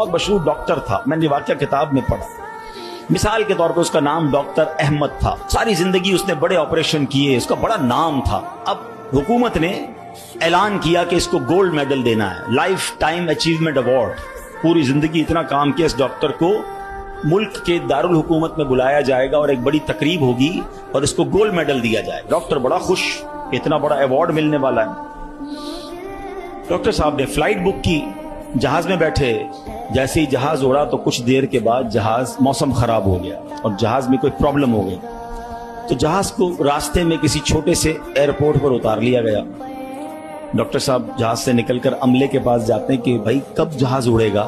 बहुत मशहूर डॉक्टर था, मैंने वाकया किताब में पढ़ा। मिसाल के तौर पर उसका नाम डॉक्टर अहमद था। सारी जिंदगी उसने बड़े ऑपरेशन किए, उसका बड़ा नाम था। अब हुकूमत ने ऐलान किया कि इसको गोल्ड मेडल देना है, लाइफ टाइम अचीवमेंट अवार्ड। पूरी जिंदगी इतना काम किया इस डॉक्टर को मुल्क के दारुल हुकूमत में बुलाया जाएगा और एक बड़ी तकरीब होगी और इसको गोल्ड मेडल दिया जाएगा। डॉक्टर बड़ा खुश, इतना बड़ा अवार्ड मिलने वाला है। डॉक्टर साहब ने फ्लाइट बुक की, जहाज में बैठे। जैसे ही जहाज उड़ा तो कुछ देर के बाद जहाज मौसम खराब हो गया और जहाज में कोई प्रॉब्लम हो गई, तो जहाज को रास्ते में किसी छोटे से एयरपोर्ट पर उतार लिया गया। डॉक्टर साहब जहाज से निकलकर अमले के पास जाते हैं कि भाई कब जहाज उड़ेगा,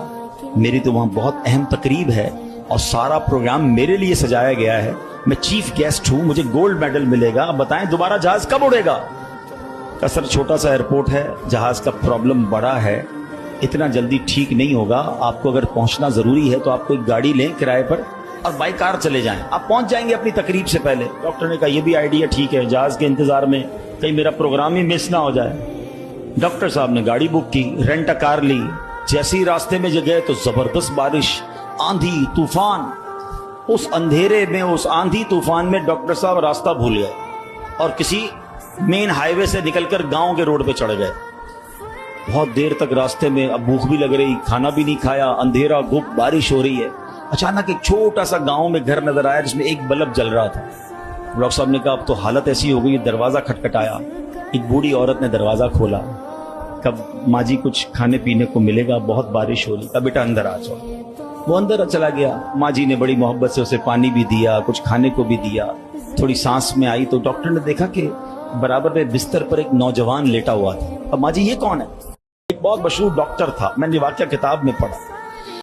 मेरी तो वहां बहुत अहम तकरीब है और सारा प्रोग्राम मेरे लिए सजाया गया है, मैं चीफ गेस्ट हूं, मुझे गोल्ड मेडल मिलेगा, अब बताएं दोबारा जहाज कब उड़ेगा। का सर छोटा सा एयरपोर्ट है, जहाज का प्रॉब्लम बड़ा है, इतना जल्दी ठीक नहीं होगा, आपको अगर पहुंचना जरूरी है तो आप कोई गाड़ी लें किराए पर और बाई कार चले जाएं, आप पहुंच जाएंगे अपनी तकरीब से पहले। डॉक्टर ने कहा यह भी आइडिया ठीक है, जहाज के इंतजार में कहीं मेरा प्रोग्राम ही मिस ना हो जाए। डॉक्टर साहब ने गाड़ी बुक की, रेंट अ कार ली। जैसे ही रास्ते में गए तो जबरदस्त बारिश, आंधी तूफान। उस अंधेरे में, उस आंधी तूफान में डॉक्टर साहब रास्ता भूल गए और किसी मेन हाईवे से निकलकर गांव के रोड पे चढ़ गए। बहुत देर तक रास्ते में, अब भूख भी लग रही, खाना भी नहीं खाया, अंधेरा गुप, बारिश हो रही है। अचानक एक छोटा सा गांव में घर नजर आया जिसमें एक बल्ब जल रहा था। डॉक्टर साहब ने कहा अब तो हालत ऐसी हो गई, दरवाजा खटखटाया। एक बूढ़ी औरत ने दरवाजा खोला, कब माँ जी कुछ खाने पीने को मिलेगा, बहुत बारिश हो रही, कब बेटा अंदर आ जाओ। वो अंदर चला गया। माँ जी ने बड़ी मोहब्बत से उसे पानी भी दिया, कुछ खाने को भी दिया। थोड़ी सांस में आई तो डॉक्टर ने देखा कि बराबर में बिस्तर पर एक नौजवान लेटा हुआ था। अब माँ जी ये कौन है? एक बहुत मशहूर डॉक्टर था, मैंने वाकया किताब में पढ़ा।